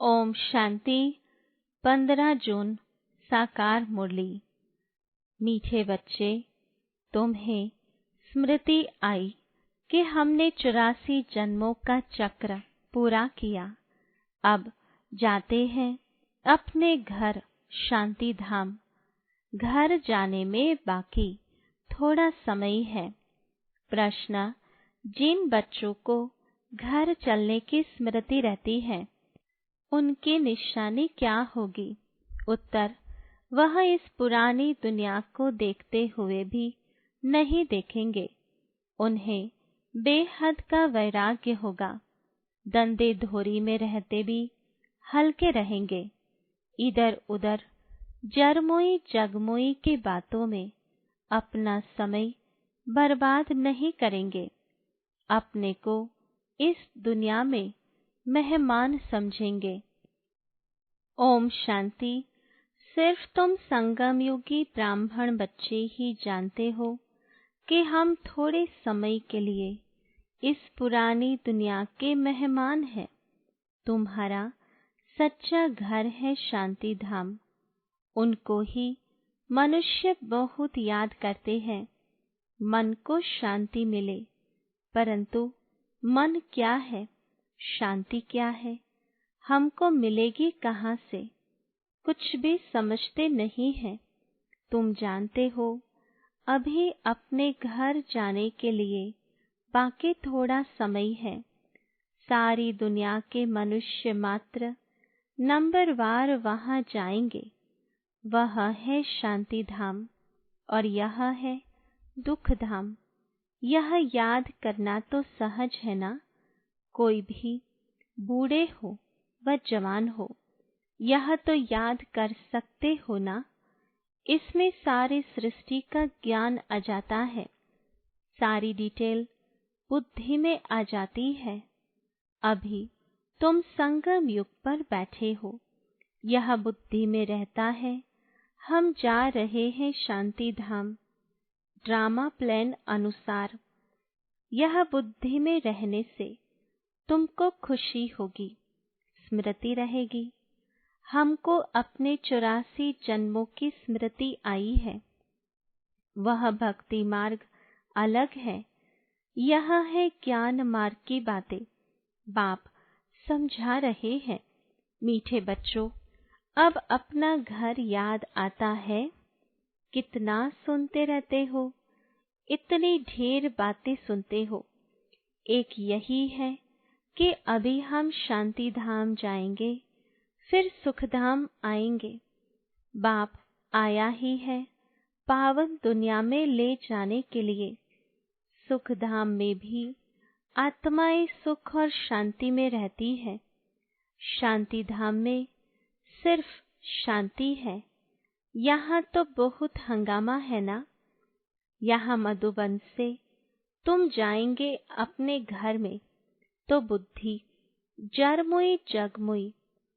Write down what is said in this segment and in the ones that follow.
ओम शांति। 15 जून साकार मुरली। मीठे बच्चे, तुम्हें स्मृति आई कि हमने 84 जन्मों का चक्र पूरा किया। अब जाते हैं अपने घर शांति धाम। घर जाने में बाकी थोड़ा समय है। प्रश्न: जिन बच्चों को घर चलने की स्मृति रहती है उनकी निशानी क्या होगी? उत्तर: वह इस पुरानी दुनिया को देखते हुए भी नहीं देखेंगे। उन्हें बेहद का वैराग्य होगा। धंधे धोरी में रहते भी हल्के रहेंगे। इधर उधर जरमोई जगमोई की बातों में अपना समय बर्बाद नहीं करेंगे। अपने को इस दुनिया में मेहमान समझेंगे। ओम शांति। सिर्फ तुम संगम युगी ब्राह्मण बच्चे ही जानते हो कि हम थोड़े समय के लिए इस पुरानी दुनिया के मेहमान हैं। तुम्हारा सच्चा घर है शांति धाम। उनको ही मनुष्य बहुत याद करते हैं। मन को शांति मिले, परंतु मन क्या है, शांति क्या है, हमको मिलेगी कहाँ से? कुछ भी समझते नहीं है। तुम जानते हो अभी अपने घर जाने के लिए बाकी थोड़ा समय है। सारी दुनिया के मनुष्य मात्र नंबरवार वहाँ जाएंगे। वह है शांति धाम और यह है दुख धाम। यह याद करना तो सहज है ना। कोई भी बूढ़े हो व जवान हो, यह तो याद कर सकते हो ना। इसमें सारी सृष्टि का ज्ञान आ जाता है। सारी डिटेल बुद्धि में आ जाती है। अभी तुम संगम युग पर बैठे हो, यह बुद्धि में रहता है। हम जा रहे हैं शांति धाम ड्रामा प्लान अनुसार। यह बुद्धि में रहने से तुमको खुशी होगी, स्मृति रहेगी। हमको अपने 84 जन्मों की स्मृति आई है। वह भक्ति मार्ग अलग है। यह है ज्ञान मार्ग की बातें बाप समझा रहे हैं। मीठे बच्चों, अब अपना घर याद आता है? कितना सुनते रहते हो, इतनी ढेर बातें सुनते हो। एक यही है कि अभी हम शांति धाम जाएंगे, फिर सुखधाम आएंगे। बाप आया ही है पावन दुनिया में ले जाने के लिए। सुखधाम में भी आत्माएं सुख और शांति में रहती है। शांति धाम में सिर्फ शांति है। यहाँ तो बहुत हंगामा है ना। यहाँ मधुबन से तुम जाएंगे अपने घर में तो बुद्धि जरमुई जगमुई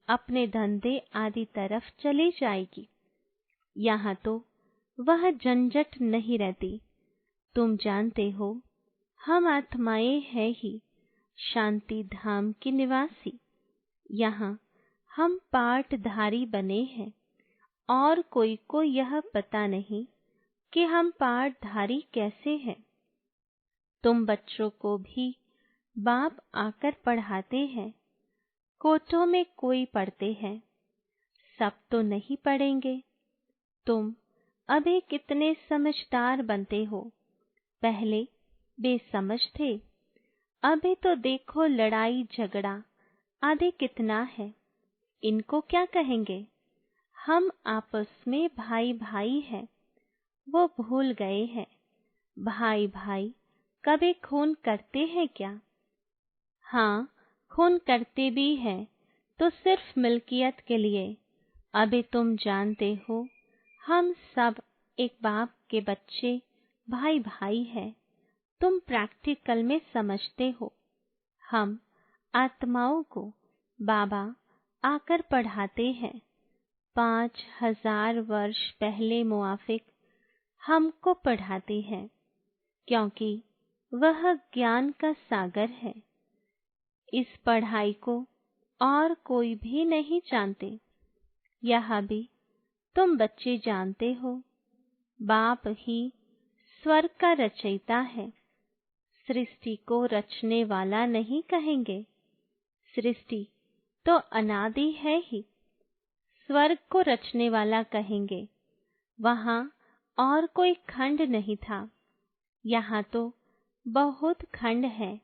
अपने धंधे आदि तरफ चली जाएगी। यहाँ तो वह झंझट नहीं रहती। तुम जानते हो हम आत्माएं हैं ही शांति धाम की निवासी। यहाँ हम पाठधारी बने हैं और कोई को यह पता नहीं कि हम पाठधारी कैसे हैं। तुम बच्चों को भी बाप आकर पढ़ाते हैं। कोठों में कोई पढ़ते हैं, सब तो नहीं पढ़ेंगे। तुम अभी कितने समझदार बनते हो। पहले बेसमझ थे। अभी तो देखो लड़ाई झगड़ा आदि कितना है। इनको क्या कहेंगे? हम आपस में भाई भाई हैं, वो भूल गए हैं। भाई भाई कभी खून करते हैं क्या? हाँ, खून करते भी हैं तो सिर्फ मिल्कियत के लिए। अभी तुम जानते हो हम सब एक बाप के बच्चे भाई भाई हैं। तुम प्रैक्टिकल में समझते हो। हम आत्माओं को बाबा आकर पढ़ाते हैं। 5000 वर्ष पहले मुआफिक हमको पढ़ाते हैं, क्योंकि वह ज्ञान का सागर है। इस पढ़ाई को और कोई भी नहीं जानते। यह भी तुम बच्चे जानते हो, बाप ही स्वर्ग का रचयिता है। सृष्टि को रचने वाला नहीं कहेंगे, सृष्टि तो अनादि है ही। स्वर्ग को रचने वाला कहेंगे, वहां और कोई खंड नहीं था, यहाँ तो बहुत खंड है।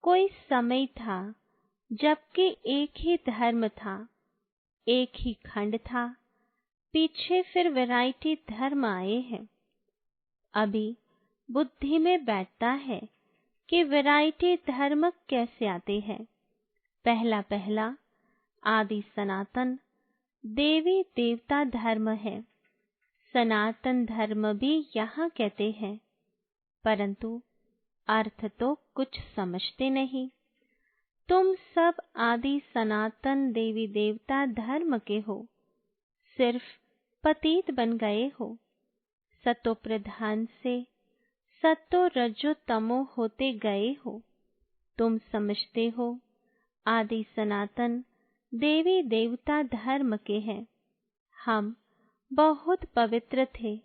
कोई समय था जबकि एक ही धर्म था, एक ही खंड था, पीछे फिर वैरायटी धर्म आए हैं। अभी बुद्धि में बैठता है कि वैरायटी धर्म कैसे आते हैं। पहला पहला आदि सनातन देवी देवता धर्म है। सनातन धर्म भी यहाँ कहते हैं, परंतु अर्थ तो कुछ समझते नहीं। तुम सब आदि सनातन देवी देवता धर्म के हो, सिर्फ पतित बन गए हो। सतो प्रधान से सतो रजो तमो होते गए हो। तुम समझते हो आदि सनातन देवी देवता धर्म के हैं। हम बहुत पवित्र थे,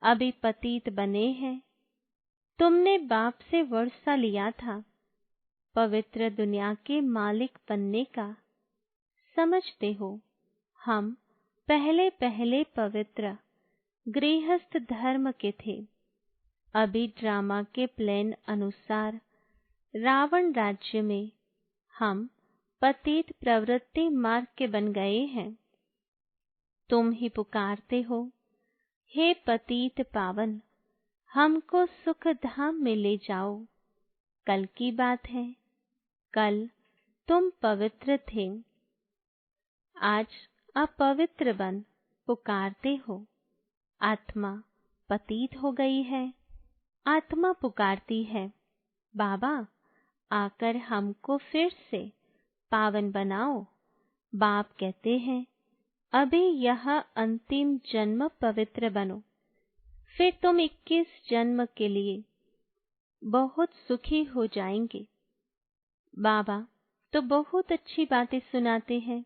अभी पतित बने हैं। तुमने बाप से वर्षा लिया था पवित्र दुनिया के मालिक बनने का। समझते हो हम पहले पहले पवित्र गृहस्थ धर्म के थे। अभी ड्रामा के प्लान अनुसार रावण राज्य में हम पतित प्रवृत्ति मार्ग के बन गए हैं। तुम ही पुकारते हो, हे पतित पावन, हमको सुख धाम में ले जाओ। कल की बात है, कल तुम पवित्र थे, आज अपवित्र बन पुकारते हो। आत्मा पतित हो गई है, आत्मा पुकारती है, बाबा आकर हमको फिर से पावन बनाओ। बाप कहते हैं, अभी यह अंतिम जन्म पवित्र बनो, फिर तुम 21 जन्म के लिए बहुत सुखी हो जाएंगे। बाबा तो बहुत अच्छी बातें सुनाते हैं,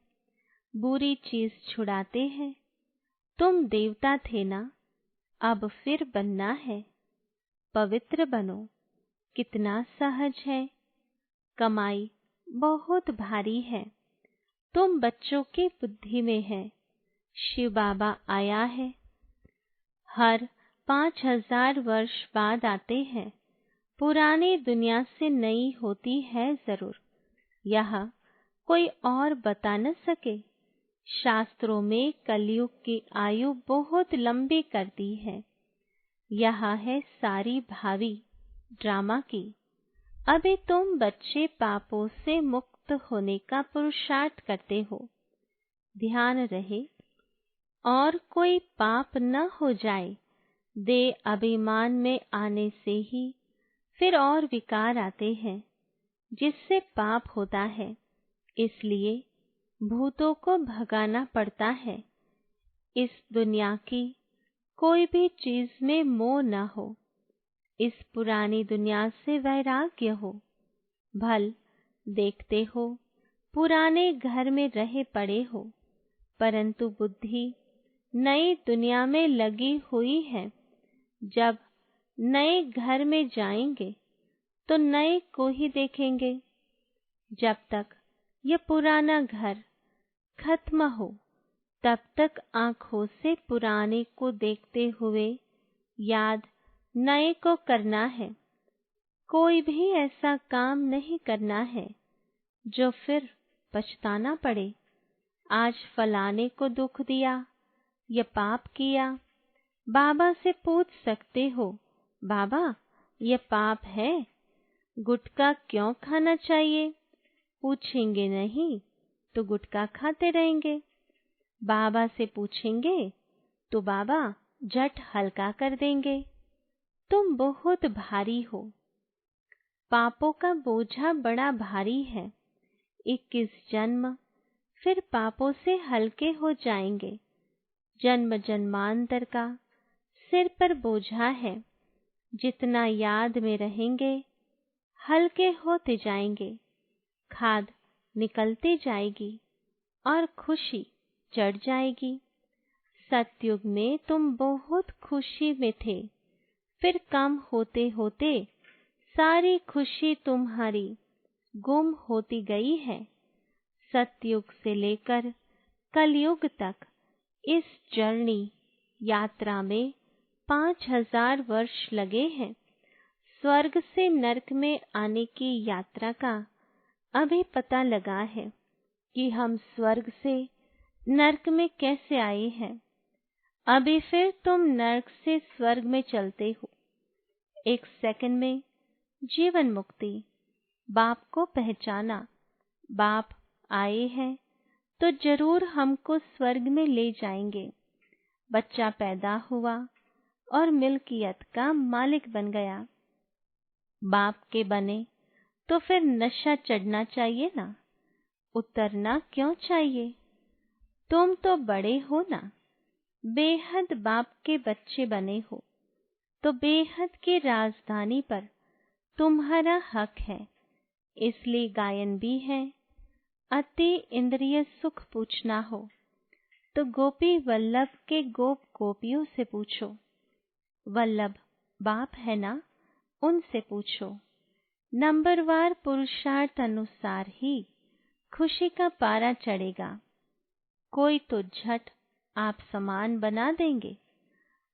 बुरी चीज छुड़ाते हैं। तुम देवता थे ना, अब फिर बनना है, पवित्र बनो। कितना सहज है, कमाई बहुत भारी है, तुम बच्चों की बुद्धि में है। शिव बाबा आया है, हर 5000 वर्ष बाद आते हैं। पुरानी दुनिया से नई होती है जरूर, यह कोई और बता न सके। शास्त्रों में कलयुग की आयु बहुत लंबी कर दी है। यह है सारी भावी ड्रामा की। अभी तुम बच्चे पापों से मुक्त होने का पुरुषार्थ करते हो। ध्यान रहे और कोई पाप न हो जाए। दे अभिमान में आने से ही फिर और विकार आते हैं, जिससे पाप होता है। इसलिए भूतों को भगाना पड़ता है। इस दुनिया की कोई भी चीज में मोह न हो। इस पुरानी दुनिया से वैराग्य हो। भल देखते हो पुराने घर में रहे पड़े हो, परंतु बुद्धि नई दुनिया में लगी हुई है। जब नए घर में जाएंगे तो नए को ही देखेंगे। जब तक यह पुराना घर खत्म हो, तब तक आंखों से पुराने को देखते हुए याद नए को करना है। कोई भी ऐसा काम नहीं करना है जो फिर पछताना पड़े। आज फलाने को दुख दिया, ये पाप किया। बाबा से पूछ सकते हो, बाबा ये पाप है, गुटखा क्यों खाना चाहिए? पूछेंगे नहीं तो गुटखा खाते रहेंगे। बाबा से पूछेंगे तो बाबा झट हल्का कर देंगे। तुम बहुत भारी हो, पापों का बोझा बड़ा भारी है। 21 जन्म फिर पापों से हल्के हो जाएंगे। जन्म जन्मांतर का सिर पर बोझा है। जितना याद में रहेंगे हल्के होते जाएंगे। खाद निकलती जाएगी और खुशी चढ़ जाएगी। सतयुग में तुम बहुत खुशी में थे, फिर कम होते होते सारी खुशी तुम्हारी गुम होती गई है। सतयुग से लेकर कलयुग तक इस जर्नी यात्रा में 5000 वर्ष लगे हैं। स्वर्ग से नरक में आने की यात्रा का अभी पता लगा है कि हम स्वर्ग से नरक में कैसे आए हैं। अभी फिर तुम नरक से स्वर्ग में चलते हो। एक सेकंड में जीवन मुक्ति। बाप को पहचाना। बाप आए हैं तो जरूर हमको स्वर्ग में ले जाएंगे। बच्चा पैदा हुआ और मिल्कियत का मालिक बन गया। बाप के बने तो फिर नशा चढ़ना चाहिए ना, उतरना क्यों चाहिए? तुम तो बड़े हो ना, बेहद बाप के बच्चे बने हो, तो बेहद की राजधानी पर तुम्हारा हक है। इसलिए गायन भी है। अति इंद्रिय सुख पूछना हो तो गोपी वल्लभ के गोप गोपियों से पूछो। वल्लभ बाप है ना, उनसे पूछो। नंबरवार पुरुषार्थ अनुसार ही खुशी का पारा चढ़ेगा। कोई तो झट आप समान बना देंगे।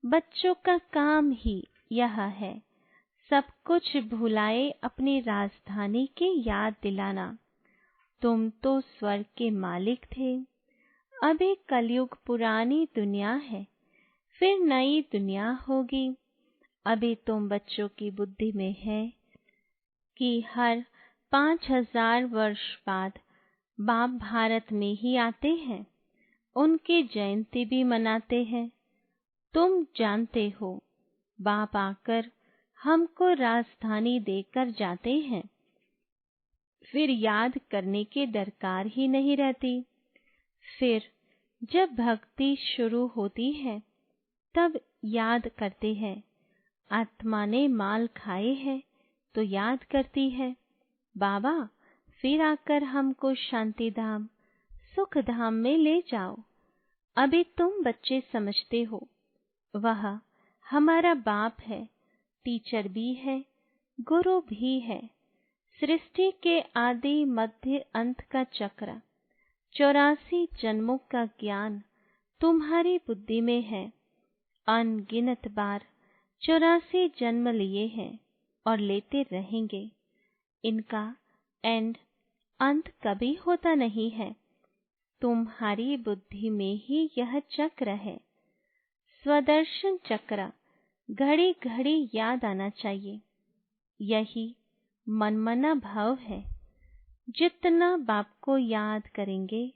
बच्चों का काम ही यह है, सब कुछ भुलाए अपनी राजधानी की याद दिलाना। तुम तो स्वर्ग के मालिक थे। अभी कलयुग पुरानी दुनिया है, फिर नई दुनिया होगी। अभी तुम बच्चों की बुद्धि में है कि हर 5000 वर्ष बाद बाप भारत में ही आते हैं, उनकी जयंती भी मनाते हैं। तुम जानते हो बाप आकर हमको राजधानी देकर जाते हैं, फिर याद करने की दरकार ही नहीं रहती। फिर जब भक्ति शुरू होती है तब याद करते हैं। आत्मा ने माल खाए हैं तो याद करती है, बाबा फिर आकर हमको शांति धाम सुख धाम में ले जाओ। अभी तुम बच्चे समझते हो वह हमारा बाप है, टीचर भी है, गुरु भी है। सृष्टि के आदि मध्य अंत का चक्र 84 जन्मों का ज्ञान तुम्हारी बुद्धि में है। अनगिनत बार 84 जन्म लिए हैं और लेते रहेंगे। इनका अंत कभी होता नहीं है। तुम्हारी बुद्धि में ही यह चक्र है। स्वदर्शन चक्र घड़ी घड़ी याद आना चाहिए। यही मनमना भाव है। जितना बाप को याद करेंगे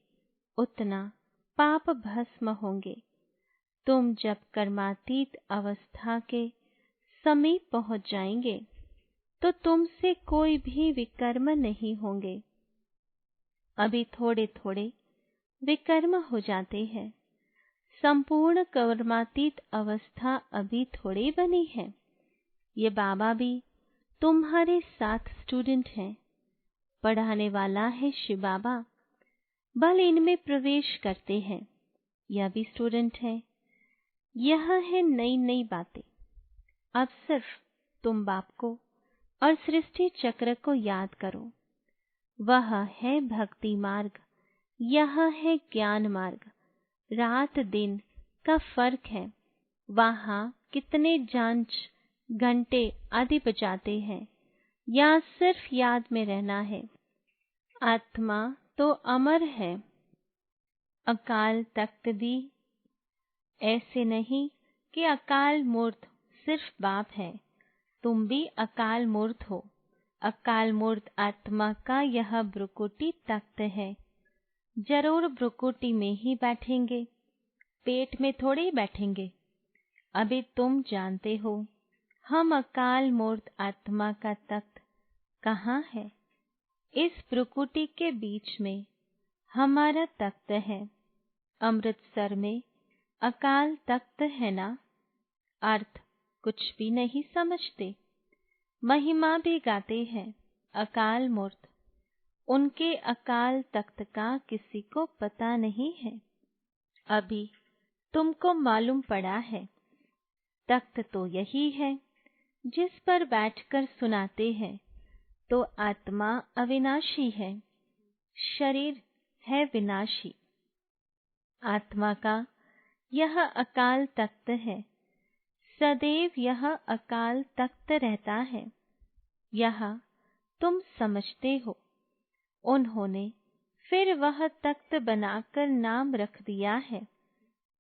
उतना पाप भस्म होंगे। तुम जब कर्मातीत अवस्था के समीप पहुंच जाएंगे तो तुमसे कोई भी विकर्म नहीं होंगे। अभी थोड़े थोड़े विकर्म हो जाते हैं। संपूर्ण कर्मातीत अवस्था अभी थोड़ी बनी है। ये बाबा भी तुम्हारे साथ स्टूडेंट हैं। पढ़ाने वाला है शिव बाबा, बल इनमें प्रवेश करते हैं। यह भी स्टूडेंट है। यह है नई नई बातें। अब सिर्फ तुम बाप को और सृष्टि चक्र को याद करो। वह है भक्ति मार्ग, यह है ज्ञान मार्ग। रात दिन का फर्क है। वहाँ कितने जांच घंटे आदि बजाते हैं, या सिर्फ याद में रहना है। आत्मा तो अमर है। अकाल तख्त भी ऐसे नहीं कि अकाल मूर्त सिर्फ बाप है। तुम भी अकाल मूर्त हो। अकाल मूर्त आत्मा का यह भ्रुकुटी तख्त है। जरूर भ्रुकुटी में ही बैठेंगे, पेट में थोड़े बैठेंगे। अभी तुम जानते हो हम अकाल मूर्त आत्मा का तख्त कहाँ है। इस भ्रुकुटी के बीच में हमारा तख्त है। अमृतसर में अकाल तख्त है ना। अर्थ कुछ भी नहीं समझते। महिमा भी गाते हैं अकाल मूर्त। उनके अकाल तख्त का किसी को पता नहीं है। अभी तुमको मालूम पड़ा है, तख्त तो यही है जिस पर बैठकर सुनाते हैं। तो आत्मा अविनाशी है, शरीर है विनाशी। आत्मा का यह अकाल तख्त है, सदैव यह अकाल तख्त रहता है। यह तुम समझते हो। उन्होंने फिर वह तख्त बनाकर नाम रख दिया है।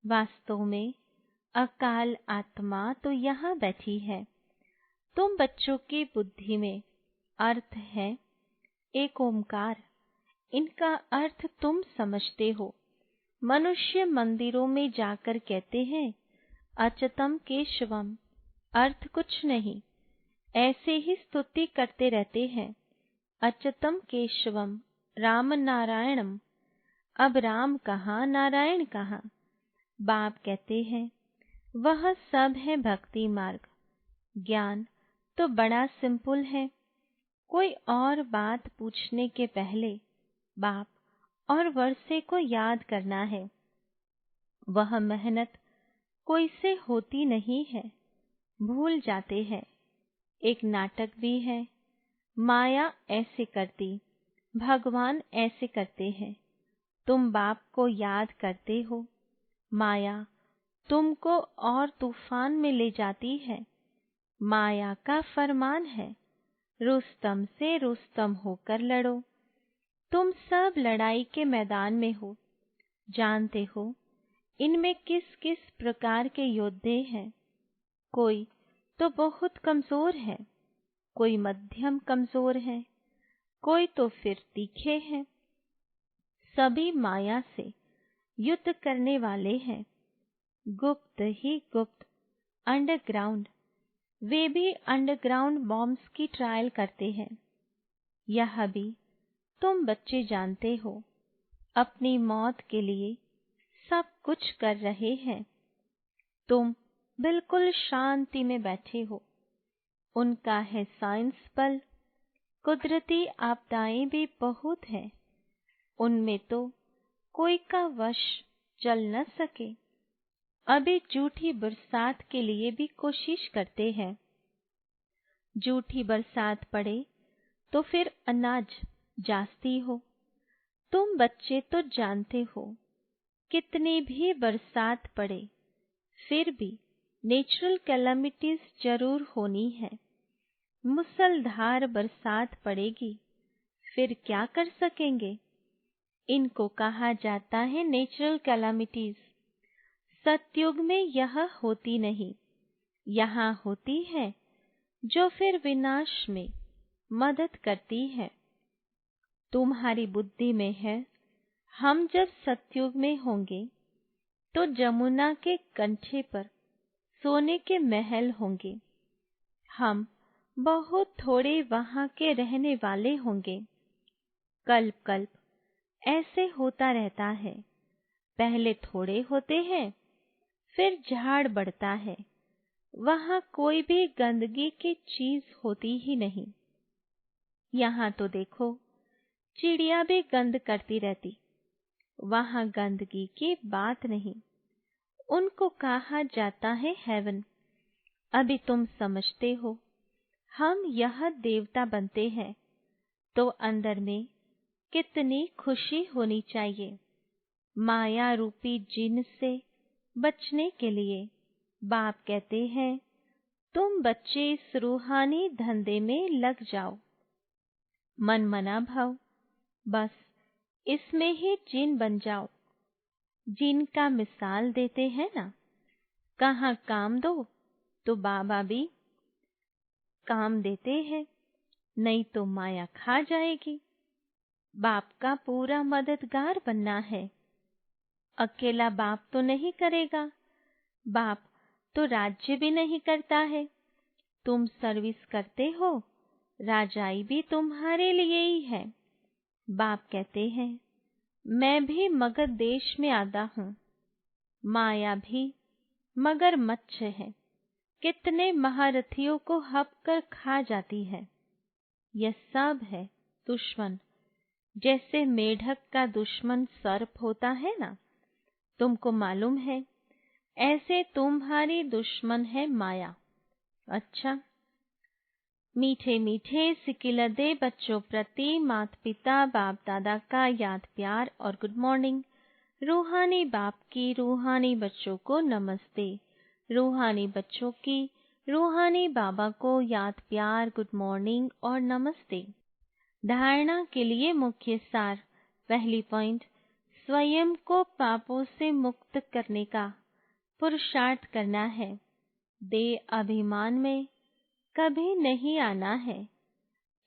वास्तव में अकाल आत्मा तो यहाँ बैठी है। तुम बच्चों की बुद्धि में अर्थ है एक ओमकार। इनका अर्थ तुम समझते हो। मनुष्य मंदिरों में जाकर कहते हैं अच्युतम केशवम, अर्थ कुछ नहीं, ऐसे ही स्तुति करते रहते हैं। अच्युतम केशवम राम नारायणम। अब राम कहाँ, नारायण कहाँ? बाप कहते हैं वह सब है भक्ति मार्ग। ज्ञान तो बड़ा सिंपल है। कोई और बात पूछने के पहले बाप और वर्षे को याद करना है। वह मेहनत कोई से होती नहीं है, भूल जाते हैं। एक नाटक भी है, माया ऐसे करती, भगवान ऐसे करते हैं। तुम बाप को याद करते हो, माया तुमको और तूफान में ले जाती है। माया का फरमान है रुस्तम से रुस्तम होकर लड़ो। तुम सब लड़ाई के मैदान में हो, जानते हो इनमें किस किस प्रकार के योद्धे हैं। कोई तो बहुत कमजोर है, कोई मध्यम कमजोर है, कोई तो फिर तीखे हैं। सभी माया से युद्ध करने वाले हैं, गुप्त ही गुप्त, अंडरग्राउंड। वे भी अंडरग्राउंड बॉम्ब्स की ट्रायल करते हैं। यह भी तुम बच्चे जानते हो, अपनी मौत के लिए सब कुछ कर रहे हैं। तुम बिल्कुल शांति में बैठे हो। उनका है साइंस बल। कुदरती आपदाएं भी बहुत हैं, उनमें तो कोई का वश चल न सके। अभी झूठी बरसात के लिए भी कोशिश करते हैं। झूठी बरसात पड़े तो फिर अनाज जास्ती हो। तुम बच्चे तो जानते हो, कितनी भी बरसात पड़े फिर भी नेचुरल कैलामिटीज जरूर होनी है। मूसलधार बरसात पड़ेगी, फिर क्या कर सकेंगे? इनको कहा जाता है नेचुरल कैलामिटीज। सतयुग में यह होती नहीं, यहाँ होती है, जो फिर विनाश में मदद करती है। तुम्हारी बुद्धि में है हम जब सतयुग में होंगे तो जमुना के कंठे पर सोने के महल होंगे। हम बहुत थोड़े वहां के रहने वाले होंगे। कल्प कल्प ऐसे होता रहता है। पहले थोड़े होते हैं, फिर झाड़ बढ़ता है। वहां कोई भी गंदगी की चीज होती ही नहीं। यहाँ तो देखो, चिड़िया भी गंद करती रहती, वहां गंदगी की बात नहीं। उनको कहा जाता है हेवन। अभी तुम समझते हो, हम यह देवता बनते हैं तो अंदर में कितनी खुशी होनी चाहिए। माया रूपी जिन से बचने के लिए बाप कहते हैं तुम बच्चे इस रूहानी धंधे में लग जाओ। मन मना भाव, बस इसमें ही जिन बन जाओ। जिन का मिसाल देते हैं ना, कहाँ काम दो तो बाबा भी काम देते हैं, नहीं तो माया खा जाएगी। बाप का पूरा मददगार बनना है। अकेला बाप तो नहीं करेगा, बाप तो राज्य भी नहीं करता है। तुम सर्विस करते हो, राजाई भी तुम्हारे लिए ही है। बाप कहते हैं मैं भी मगध देश में आता हूँ। माया भी मगरमच्छ है, कितने महारथियों को हप कर खा जाती है। यह सब है दुश्मन, जैसे मेढक का दुश्मन सर्प होता है ना, तुमको मालूम है, ऐसे तुम्हारी दुश्मन है माया। अच्छा, मीठे मीठे सिकिलदे बच्चों प्रति माता पिता बाप दादा का याद प्यार और गुड मॉर्निंग। रूहानी बाप की रूहानी बच्चों को नमस्ते। रूहानी बच्चों की रूहानी बाबा को याद प्यार गुड मॉर्निंग और नमस्ते। धारणा के लिए मुख्य सार। पहली पॉइंट, स्वयं को पापों से मुक्त करने का पुरुषार्थ करना है। देह अभिमान में कभी नहीं आना है।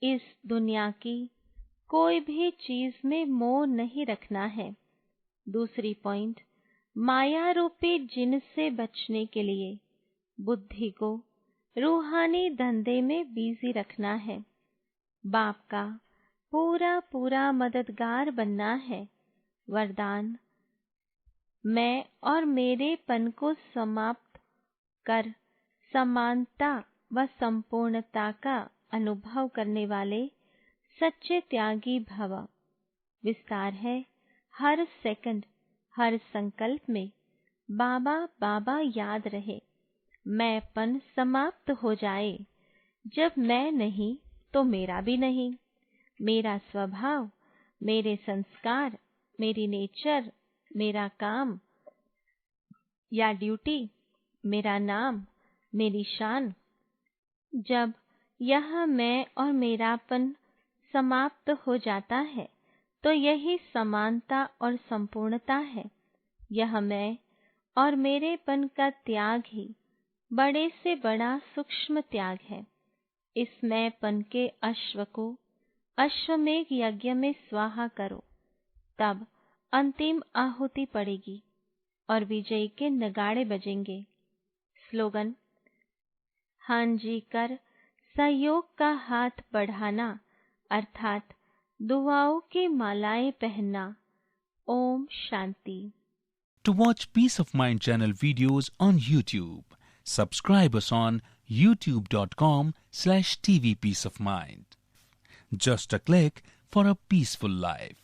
इस दुनिया की कोई भी चीज में मोह नहीं रखना है। दूसरी पॉइंट, माया रूपी जिन से बचने के लिए बुद्धि को रूहानी धंधे में बिजी रखना है। बाप का पूरा पूरा मददगार बनना है। वरदान, मैं और मेरेपन को समाप्त कर समानता व संपूर्णता का अनुभव करने वाले सच्चे त्यागी भव। विस्तार है, हर सेकंड हर संकल्प में बाबा बाबा याद रहे। मैंपन समाप्त हो जाए। जब मैं नहीं तो मेरा भी नहीं। मेरा स्वभाव, मेरे संस्कार, मेरी नेचर, मेरा काम या ड्यूटी, मेरा नाम, मेरी शान। जब यह मैं और मेरापन समाप्त हो जाता है तो यही समानता और संपूर्णता है। यह मैं और मेरेपन का त्याग ही बड़े से बड़ा सूक्ष्म त्याग है। इस मैंपन के अश्व को अश्वमेघ यज्ञ में स्वाहा करो, तब अंतिम आहुति पड़ेगी और विजय के नगाड़े बजेंगे। स्लोगन, हाँ जी कर सहयोग का हाथ बढ़ाना, अर्थात दुआओं की मालाएं पहनना। Om Shanti. To watch Peace of Mind channel videos on YouTube, subscribe us on youtube.com/tvpeaceofmind. Just a click for a peaceful life.